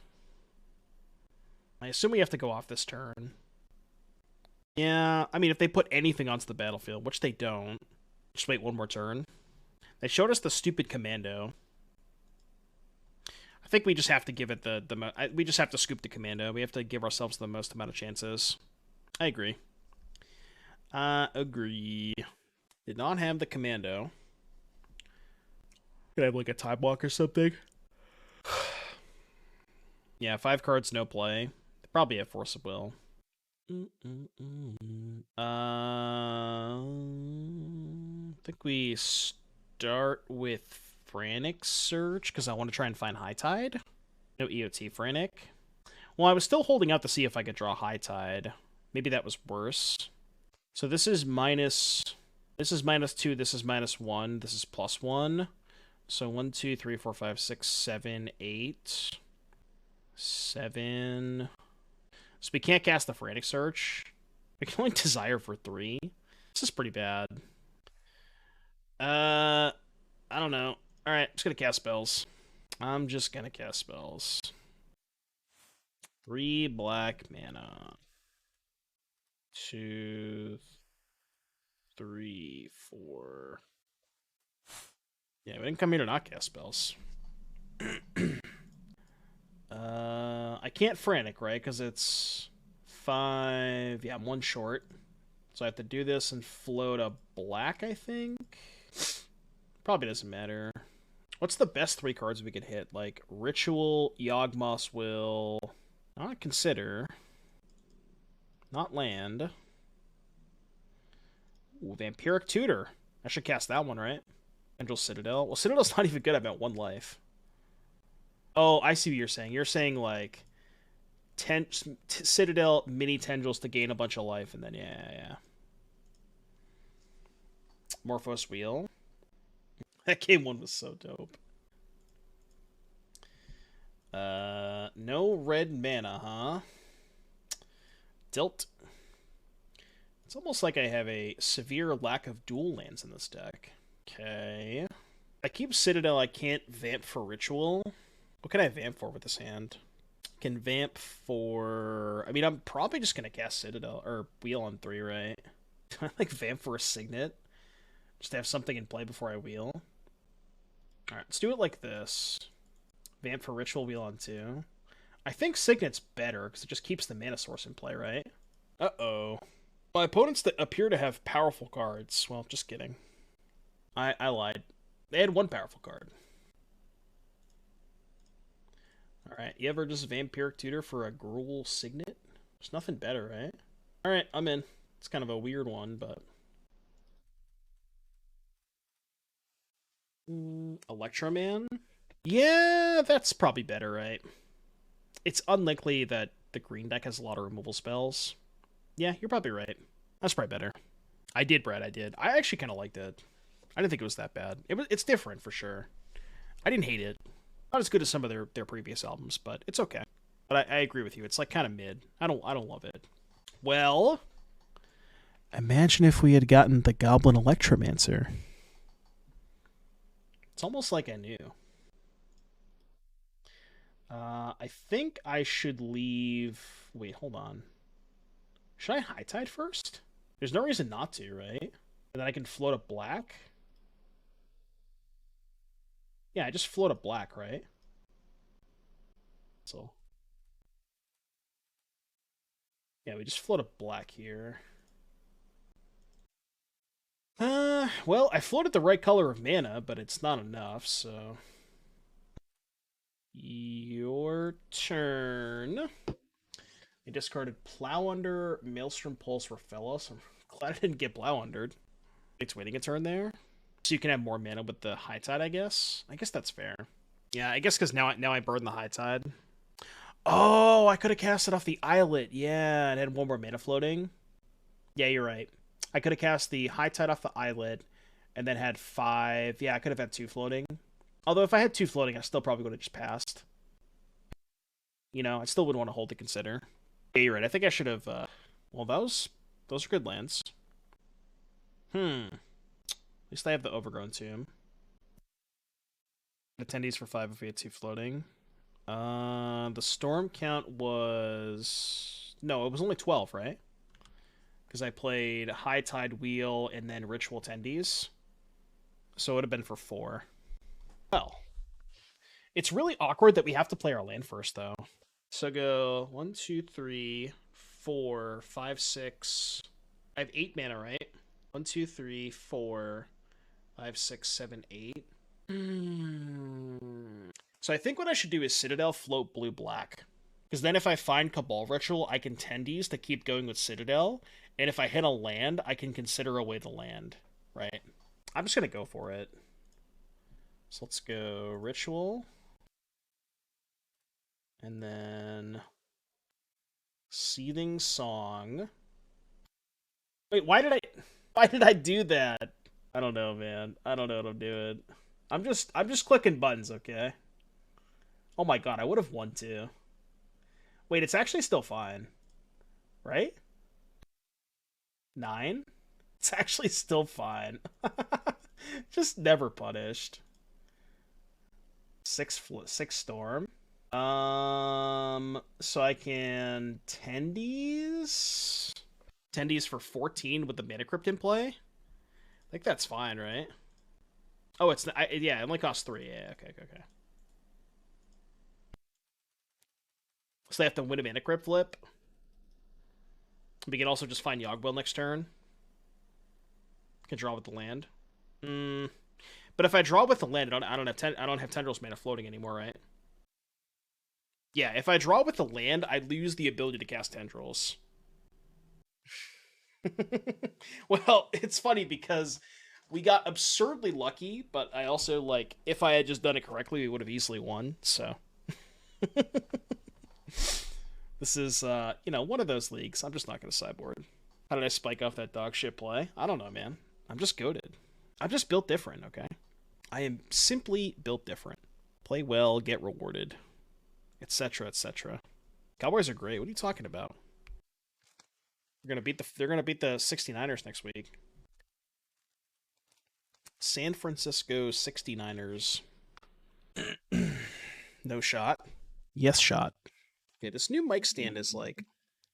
I assume we have to go off this turn. Yeah, I mean, if they put anything onto the battlefield, which they don't, just wait one more turn. They showed us the stupid Commando. I think we just have to give it we just have to scoop the Commando. We have to give ourselves the most amount of chances. I agree. Agree. Did not have the Commando. Could I have like a time walk or something? Yeah, 5 cards, no play. They probably have Force of Will. I think we start with Frantic Search, because I want to try and find High Tide. No EOT Frantic. Well, I was still holding out to see if I could draw High Tide. Maybe that was worse. So this is minus... This is -2, this is -1, this is +1. So 1, 2, 3, 4, 5, 6, 7, 8... 7... So we can't cast the Frantic Search. We can only Desire for 3. This is pretty bad. I don't know. Alright, I'm just gonna cast spells. I'm just gonna cast spells. 3 black mana. 2, 3, 4. Yeah, we didn't come here to not cast spells. I can't Frantic, right? Because it's 5... Yeah, I'm 1 short. So I have to do this and float a black, I think? Probably doesn't matter. What's the best 3 cards we could hit? Like, Ritual, Yawgmoth's Will... Not Consider. Not Land. Ooh, Vampiric Tutor. I should cast that one, right? Angel Citadel. Well, Citadel's not even good. I'm at 1 life. Oh, I see what you're saying. You're saying, like, Citadel mini tendrils to gain a bunch of life, and then, yeah. Morphos Wheel. That game 1 was so dope. no red mana, huh? Tilt. It's almost like I have a severe lack of dual lands in this deck. Okay. I keep Citadel, I can't vamp for Ritual. What can I vamp for with this hand? Can vamp for... I mean, I'm probably just going to cast Citadel, or Wheel on 3, right? I like vamp for a Signet. Just to have something in play before I wheel. Alright, let's do it like this. Vamp for Ritual, Wheel on 2. I think Signet's better, because it just keeps the mana source in play, right? Uh-oh. My opponents that appear to have powerful cards. Well, just kidding. I lied. They had one powerful card. Alright, you ever just Vampiric Tutor for a Gruul Signet? There's nothing better, right? Alright, I'm in. It's kind of a weird one, but... Electroman? Yeah, that's probably better, right? It's unlikely that the green deck has a lot of removal spells. Yeah, you're probably right. That's probably better. I did, Brad, I did. I actually kind of liked it. I didn't think it was that bad. It's different, for sure. I didn't hate it. Not as good as some of their previous albums, but it's okay. But I agree with you. It's like kind of mid. I don't love it. Well, imagine if we had gotten the Goblin Electromancer. It's almost like I knew. I think I should leave... Wait, hold on. Should I High Tide first? There's no reason not to, right? And then I can float a black? Yeah, I just float a black, right? So... yeah, we just float a black here. Well, I floated the right color of mana, but it's not enough, so... Your turn. I discarded Plow Under, Maelstrom Pulse, Raphellos. I'm glad I didn't get Plow Undered. It's waiting a turn there. So you can have more mana with the High Tide, I guess. I guess that's fair. Yeah, I guess because now I burn the High Tide. Oh, I could have cast it off the Islet. Yeah, and had one more mana floating. Yeah, you're right. I could have cast the High Tide off the Islet, and then had 5. Yeah, I could have had 2 floating. Although if I had 2 floating, I still probably would have just passed. You know, I still would want to hold to consider. Yeah, you're right. I think I should have... well, those are good lands. At least I have the Overgrown Tomb. Attendees for 5 if we had 2 floating. The storm count was... no, it was only 12, right? Because I played High Tide Wheel and then Ritual Attendees. So it would have been for 4. Well, it's really awkward that we have to play our land first, though. So go 1, 2, 3, 4, 5, 6. I have 8 mana, right? 1, 2, 3, 4, 5, 6, 7, 8. So I think what I should do is Citadel, float blue, black. Because then if I find Cabal Ritual, I can Tendies to keep going with Citadel. And if I hit a land, I can consider away the land, right? I'm just going to go for it. So let's go Ritual. And then Seething Song. Wait, why did I do that? I don't know, man. I don't know what I'm doing. I'm just clicking buttons, okay? Oh my god, I would have won too. Wait, it's actually still fine. Right? 9? It's actually still fine. Just never punished. 6 storm. So I can Tendies for 14 with the Mana Crypt in play. I think that's fine, right? Oh, it's yeah, it only costs 3. Yeah, okay. So they have to win a Mana Crypt flip. We can also just find Yogwell next turn. Can draw with the land. But if I draw with the land, I don't have Tendrils mana floating anymore, right? Yeah, if I draw with the land, I lose the ability to cast Tendrils. Well, it's funny because we got absurdly lucky, but I also, like, if I had just done it correctly, we would have easily won, so. This is, one of those leagues. I'm just not going to sideboard. How did I spike off that dog shit play? I don't know, man. I'm just goated. I'm just built different, okay? I am simply built different. Play well, get rewarded. etc., etc. Cowboys are great. What are you talking about? They're gonna beat the 69ers next week. San Francisco 69ers. No shot. Yes shot. Okay, this new mic stand is like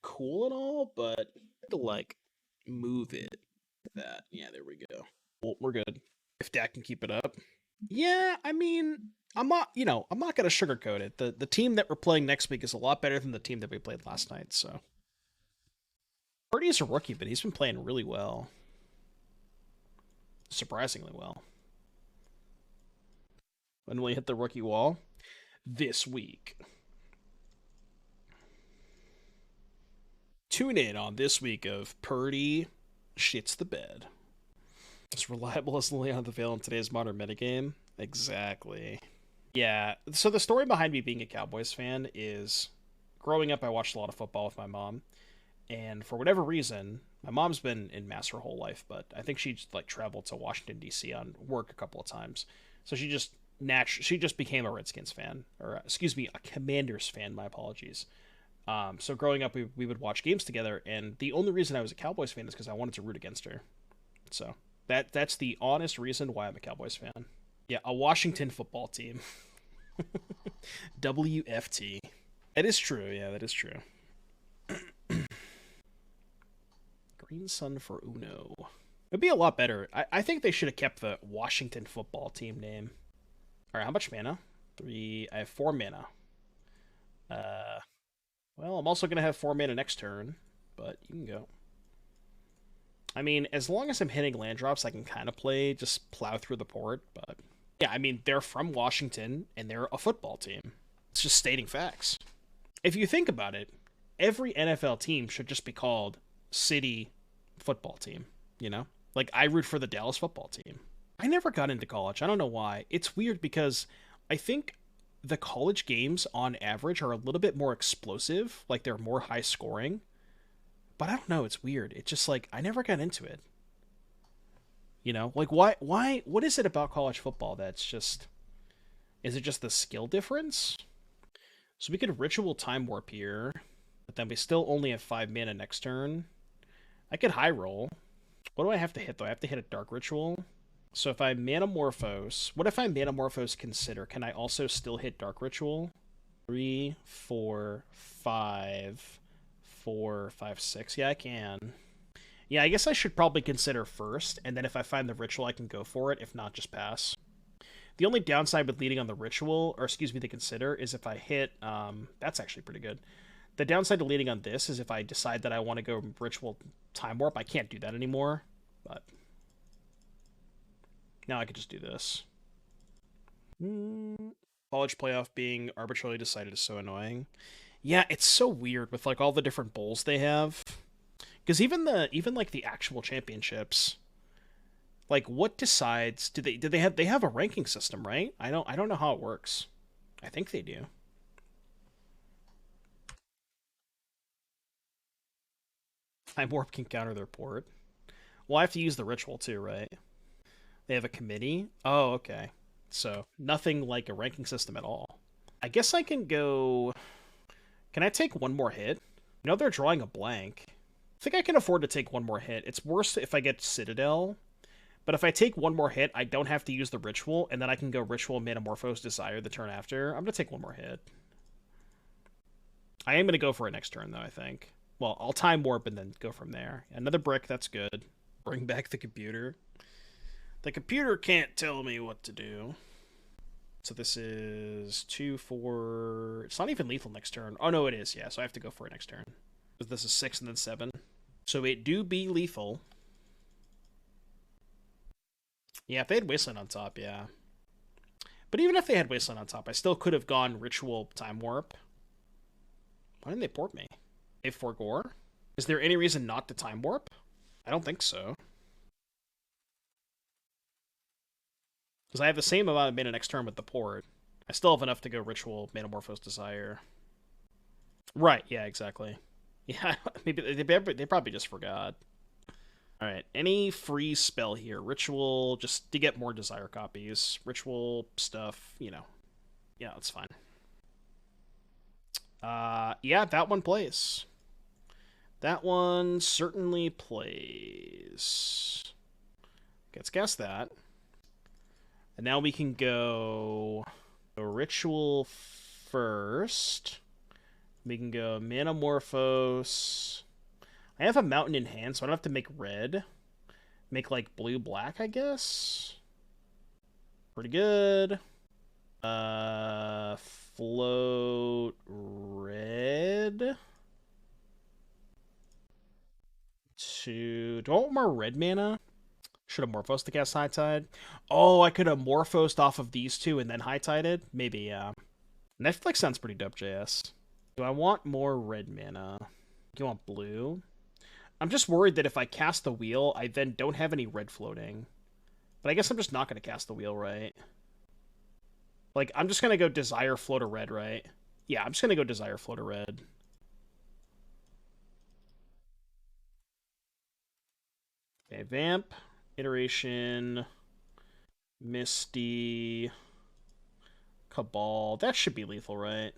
cool and all, but to like move it. That yeah, there we go. Well, we're good. If Dak can keep it up. Yeah, I mean, I'm not gonna sugarcoat it. The team that we're playing next week is a lot better than the team that we played last night. So Purdy's a rookie, but he's been playing really well, surprisingly well. When will he hit the rookie wall? This week. Tune in on this week of Purdy shits the bed. As reliable as Leon the Veil in today's modern metagame. Exactly. Yeah. So the story behind me being a Cowboys fan is growing up, I watched a lot of football with my mom, and for whatever reason, my mom's been in Mass her whole life, but I think she like traveled to Washington D.C. on work a couple of times, so she just became a Redskins fan, or excuse me, a Commanders fan. My apologies. So growing up, we would watch games together, and the only reason I was a Cowboys fan is because I wanted to root against her. So that's the honest reason why I'm a Cowboys fan. Yeah, a Washington football team. WFT. That is true. Yeah, that is true. Green Sun for Uno. It'd be a lot better. I think they should have kept the Washington football team name. All right, how much mana? 3. I have 4 mana. Uh, well, I'm also gonna have 4 mana next turn, but you can go. I mean, as long as I'm hitting land drops, I can kind of just plow through the port. But yeah, I mean, they're from Washington and they're a football team. It's just stating facts. If you think about it, every NFL team should just be called City Football Team. You know, like I root for the Dallas football team. I never got into college. I don't know why. It's weird because I think the college games on average are a little bit more explosive, like they're more high scoring. But I don't know, it's weird. It's just like I never got into it. You know, like why what is it about college football that's just is it just the skill difference? So we could ritual time warp here, but then we still only have 5 mana next turn. I could high roll. What do I have to hit though? I have to hit a dark ritual. So if I Manamorphose, what if I Manamorphose Consider? Can I also still hit Dark Ritual? 3, 4, 5, 4, 5, 6. Yeah, I can. Yeah, I guess I should probably consider first, and then if I find the ritual, I can go for it. If not, just pass. The only downside with leading on the ritual, or excuse me, the consider, is if I hit... that's actually pretty good. The downside to leading on this is if I decide that I want to go ritual time warp, I can't do that anymore, but... Now I could just do this. College playoff being arbitrarily decided is so annoying. Yeah, it's so weird with like all the different bowls they have. Because even like the actual championships, like what decides? Do they have a ranking system, right? I don't know how it works. I think they do. Time warp can counter their port. Well, I have to use the ritual too, right? They have a committee? Oh, okay. So, nothing like a ranking system at all. I guess I can go... Can I take one more hit? You know they're drawing a blank. I think I can afford to take one more hit. It's worse if I get Citadel. But if I take one more hit, I don't have to use the Ritual, and then I can go Ritual Metamorphose Desire the turn after. I'm going to take one more hit. I am going to go for it next turn, though, I think. Well, I'll Time Warp and then go from there. Another brick, that's good. Bring back the computer. The computer can't tell me what to do. So this is 2, 4... It's not even lethal next turn. Oh, no, it is. Yeah, so I have to go for it next turn. This is 6 and then 7. So it do be lethal. Yeah, if they had Wasteland on top, yeah. But even if they had Wasteland on top, I still could have gone Ritual Time Warp. Why didn't they port me? They forgore? Is there any reason not to Time Warp? I don't think so. Because I have the same amount of mana next turn with the port. I still have enough to go Ritual Metamorphose Desire. Right, yeah, exactly. Yeah, maybe they probably just forgot. Alright, any free spell here. Ritual, just to get more Desire copies. Ritual stuff, you know. Yeah, that's fine. Yeah, that one plays. That one certainly plays. Let's guess that. And now we can go Ritual first. We can go Manamorphose. I have a mountain in hand, so I don't have to make red. Make, like, blue-black, I guess? Pretty good. Float red. Do I want more red mana? Should have Morphosed to cast High Tide. Oh, I could have Morphosed off of these two and then High Tided? Maybe, yeah. Netflix sounds pretty dope, JS. Do I want more red mana? Do you want blue? I'm just worried that if I cast the wheel, I then don't have any red floating. But I guess I'm just not going to cast the wheel, right? Like, I'm just going to go Desire Float a red, right? Yeah, I'm just going to go Desire Float a red. Okay, Vamp, Iteration, Misty, Cabal. That should be lethal, right?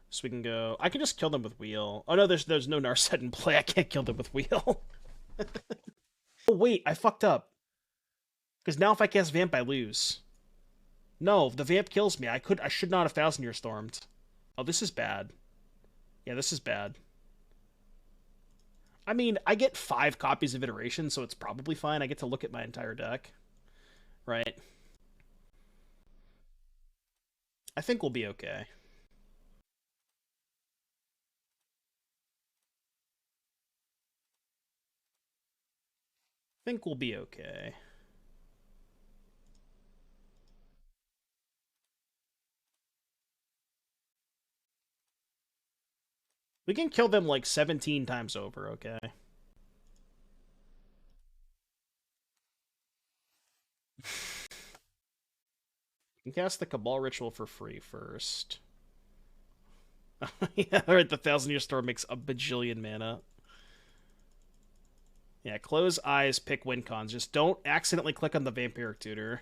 So we can go... I can just kill them with Wheel. Oh, no, there's no Narset in play. I can't kill them with Wheel. Oh, wait, I fucked up. Because now if I cast Vamp, I lose. No, the Vamp kills me. I should not have Thousand Year Stormed. Oh, this is bad. Yeah, this is bad. I mean, I get 5 copies of Iteration, so it's probably fine. I get to look at my entire deck. Right? I think we'll be okay. I think we'll be okay. We can kill them like 17 times over, okay? You can cast the Cabal Ritual for free first. Yeah, alright, the Thousand Year Storm makes a bajillion mana. Yeah, close eyes, pick win cons. Just don't accidentally click on the Vampiric Tutor.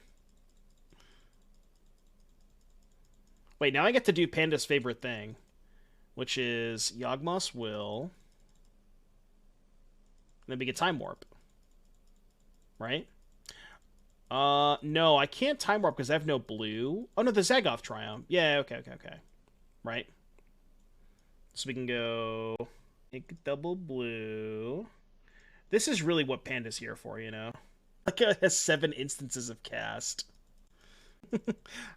Wait, now I get to do Panda's favorite thing, which is Yawgmoth's Will. And then we get Time Warp. Right? No, I can't Time Warp because I have no blue. Oh, no, the Zagoth Triumph. Yeah, okay. Right? So we can go... Make double blue. This is really what Panda's here for, you know? Like, it has 7 instances of cast.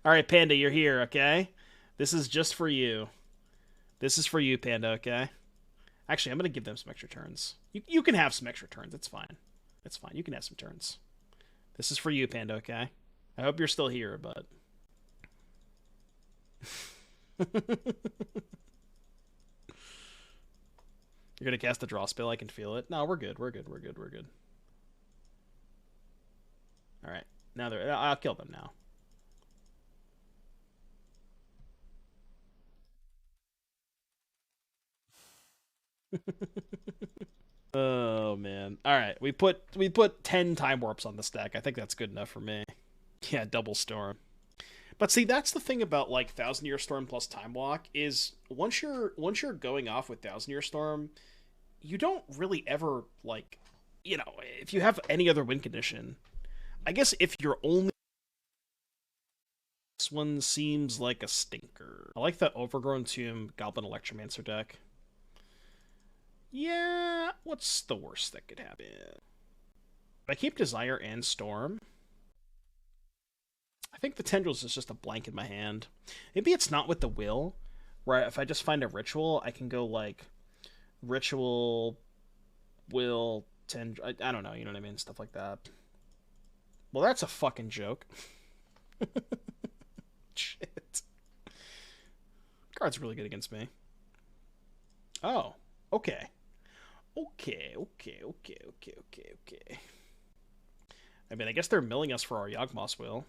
Alright, Panda, you're here, okay? This is just for you. This is for you, Panda, okay? Actually, I'm going to give them some extra turns. You can have some extra turns. It's fine. It's fine. You can have some turns. This is for you, Panda, okay? I hope you're still here, but... You're going to cast the draw spell. I can feel it. No, we're good. We're good. Alright. Now I'll kill them now. Oh man. Alright, we put 10 time warps on the stack. I think that's good enough for me. Yeah, double storm. But see, that's the thing about like Thousand Year Storm plus Time Walk is once you're going off with Thousand Year Storm, you don't really ever like, you know, if you have any other win condition. I guess if you're only this one seems like a stinker. I like the Overgrown Tomb Goblin Electromancer deck. Yeah, what's the worst that could happen? If I keep Desire and Storm, I think the Tendrils is just a blank in my hand. Maybe it's not with the Will, where if I just find a Ritual, I can go like Ritual, Will, Tendril. I don't know, you know what I mean? Stuff like that. Well, that's a fucking joke. Shit. Card's really good against me. Oh, okay. Okay. I mean, I guess they're milling us for our Yawgmoth's Will.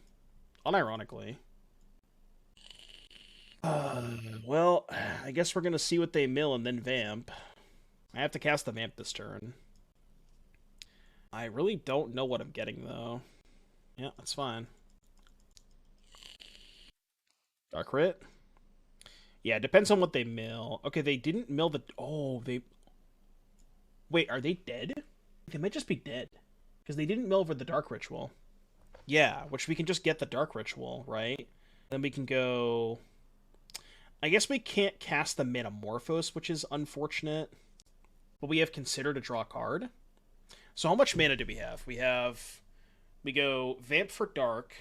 Unironically. Well, I guess we're gonna see what they mill and then Vamp. I have to cast the Vamp this turn. I really don't know what I'm getting, though. Yeah, that's fine. Dark Crit. Yeah, it depends on what they mill. Okay, they didn't mill the... Oh, they... Wait, are they dead? They might just be dead. Because they didn't mill over the Dark Ritual. Yeah, which we can just get the Dark Ritual, right? Then we can go... I guess we can't cast the Metamorphose, which is unfortunate. But we have Consider to draw a card. So how much mana do we have? We go Vamp for Dark,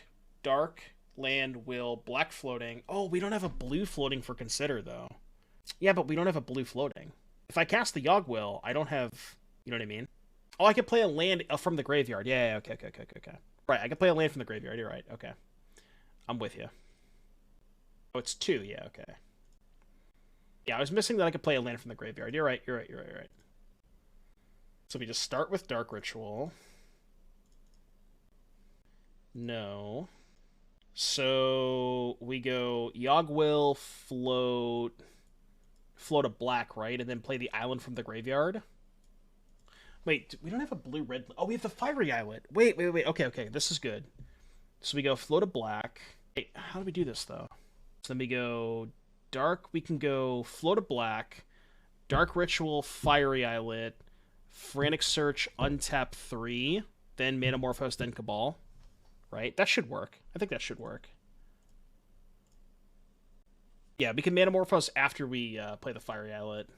Dark, Land, Will, Black floating. Oh, we don't have a blue floating for Consider, though. Yeah, but we don't have a blue floating. If I cast the Yogg Will, I don't have... You know what I mean? Oh, I could play a land from the graveyard. Yeah, okay. Right, I can play a land from the graveyard. You're right. Okay. I'm with you. Oh, it's 2. Yeah, okay. Yeah, I was missing that I could play a land from the graveyard. You're right. So we just start with Dark Ritual. No. So we go Yogg Will, float a black, right? And then play the island from the graveyard. Wait, we don't have a blue-red... Oh, we have the Fiery Islet. Wait. Okay, this is good. So we go float a black. Wait, how do we do this, though? So then we go dark. We can go float a black, Dark Ritual, Fiery Islet, Frantic Search, untap 3, then Metamorphose, then Cabal. Right? That should work. I think that should work. Yeah, we can Metamorphose after we play the Fiery Islet.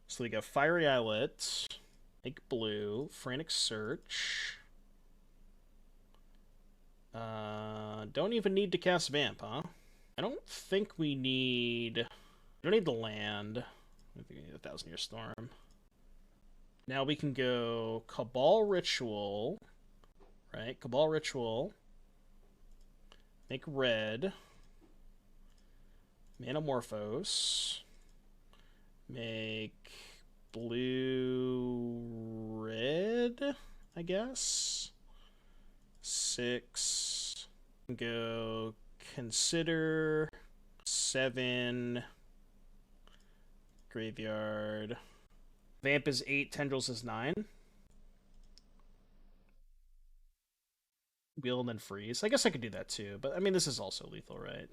So we go Fiery Islet, make blue, Frantic Search. Don't even need to cast Vamp, huh? I don't think we need... We don't need the land. I think we need a 1,000-Year Storm. Now we can go Cabal Ritual, right? Cabal Ritual. Make red. Metamorphose. Make blue red, I guess. 6. Go Consider. 7. Graveyard. Vamp is 8, Tendrils is 9. Wheel and then freeze. I guess I could do that too, but I mean, this is also lethal, right?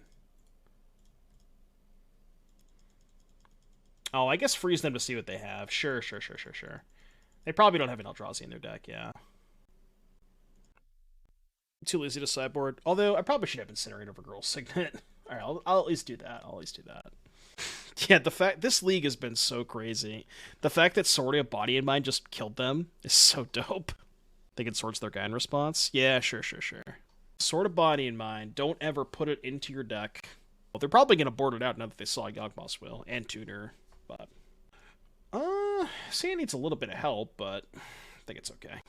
Oh, I guess freeze them to see what they have. Sure. They probably don't have an Eldrazi in their deck, yeah. Too lazy to sideboard. Although, I probably should have Incinerate over Girl Signet. Alright, I'll at least do that. Yeah, the fact... This league has been so crazy. The fact that Sword of Body and Mind just killed them is so dope. They can Swords their guy in response? Yeah, sure. Sword of Body and Mind. Don't ever put it into your deck. Well, they're probably going to board it out now that they saw Yawgmoth's Will and Tutor, but... Sand needs a little bit of help, but I think it's okay.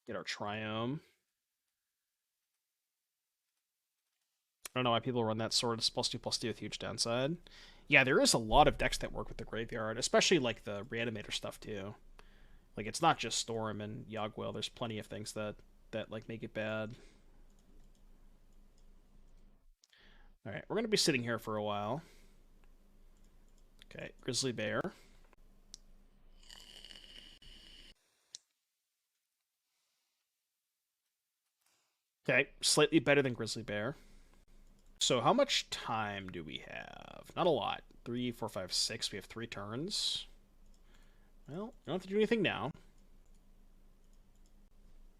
Get our Triome. I don't know why people run that sword. It's +2/+2 with huge downside. Yeah, there is a lot of decks that work with the graveyard, especially like the Reanimator stuff too. Like it's not just Storm and Yogg Will. There's plenty of things that like make it bad. All right, we're gonna be sitting here for a while. Okay, Grizzly Bear. Okay, slightly better than Grizzly Bear. So how much time do we have? Not a lot. 3, 4, 5, 6. We have 3 turns. Well, we don't have to do anything now.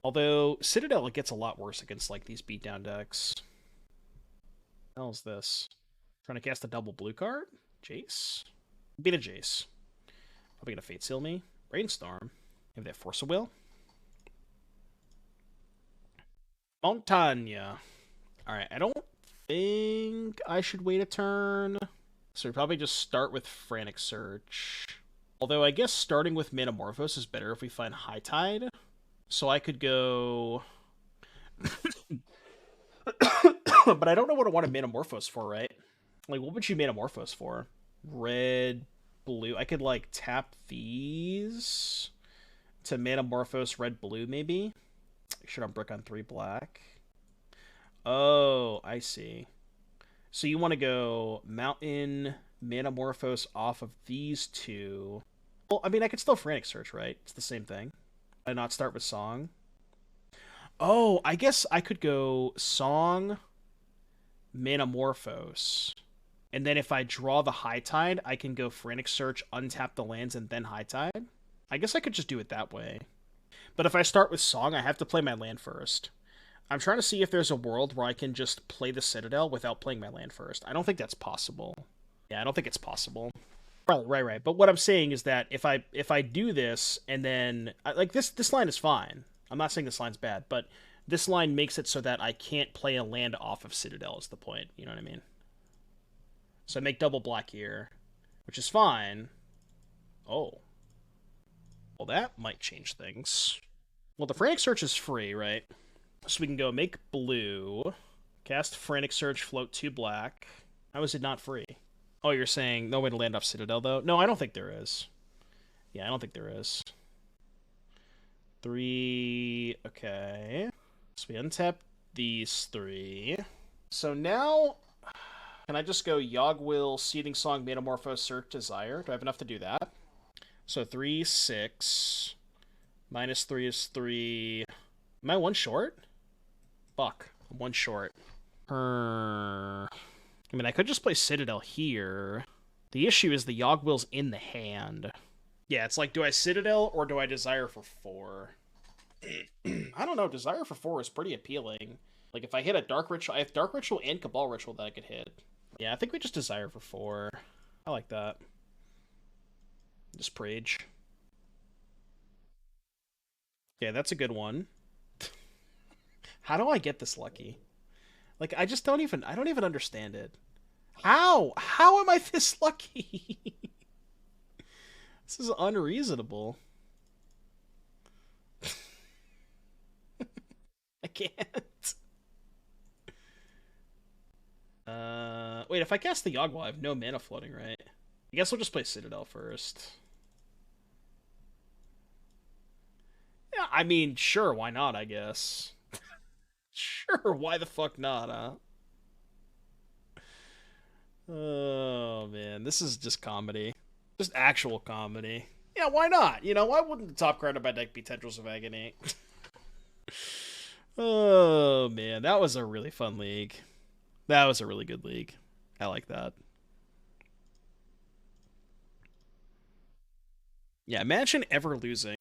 Although, Citadel gets a lot worse against, like, these beatdown decks. What the hell is this? Trying to cast a double blue card? Jace? Beat a Jace. Probably gonna Fate Seal me. Brainstorm. Maybe they have Force of Will? Montagne. Alright, I don't think I should wait a turn. So we probably just start with Frantic Search. Although I guess starting with Metamorphose is better if we find High Tide. So I could go... But I don't know what I want to Metamorphose for, right? Like, what would you Metamorphose for? Red, blue. I could, like, tap these to Metamorphose red, blue, maybe? Should I brick on 3 black? Oh, I see. So you want to go Mountain, Metamorphose off of these 2. Well, I mean, I could still Frantic Search, right? It's the same thing. Why not start with Song? Oh, I guess I could go Song, Manamorphose. And then if I draw the High Tide, I can go Frantic Search, untap the lands, and then High Tide. I guess I could just do it that way. But if I start with Song, I have to play my land first. I'm trying to see if there's a world where I can just play the Citadel without playing my land first. I don't think that's possible. Yeah, I don't think it's possible. Right. But what I'm saying is that if I do this and then like this line is fine. I'm not saying this line's bad, but this line makes it so that I can't play a land off of Citadel is the point. You know what I mean? So I make double black here, which is fine. Oh. Well, that might change things. Well, the Frantic Search is free, right? So we can go make blue, cast Frantic Search, float 2 black. How is it not free? Oh, you're saying no way to land off Citadel, though? No, I don't think there is. Yeah, I don't think there is. 3... Okay. So we untap these 3. So now... Can I just go Yogg-Will, Seething Song, Metamorphose, Search, Desire? Do I have enough to do that? So 3, 6... -3 is 3... Am I 1 short? Fuck. I'm 1 short. I mean, I could just play Citadel here. The issue is the Yogg-Will's in the hand. Yeah, it's like, do I Citadel or do I Desire for 4? I don't know. Desire for 4 is pretty appealing. Like, if I hit a Dark Ritual... I have Dark Ritual and Cabal Ritual that I could hit. Yeah, I think we just Desire for 4. I like that. Just Prage. Yeah, that's a good one. How do I get this lucky? Like, I don't even understand it. How? How am I this lucky? This is unreasonable. I can't. Wait, if I cast the Yogg-Will, I have no mana floating, right? I guess we'll just play Citadel first. Yeah, I mean, sure, why not, I guess. Sure, why the fuck not, huh? Oh, man, this is just comedy. Just actual comedy. Yeah, why not? You know, why wouldn't the top card of my deck be Tendrils of Agony? Oh, man, that was a really fun league. That was a really good league. I like that. Yeah, imagine ever losing.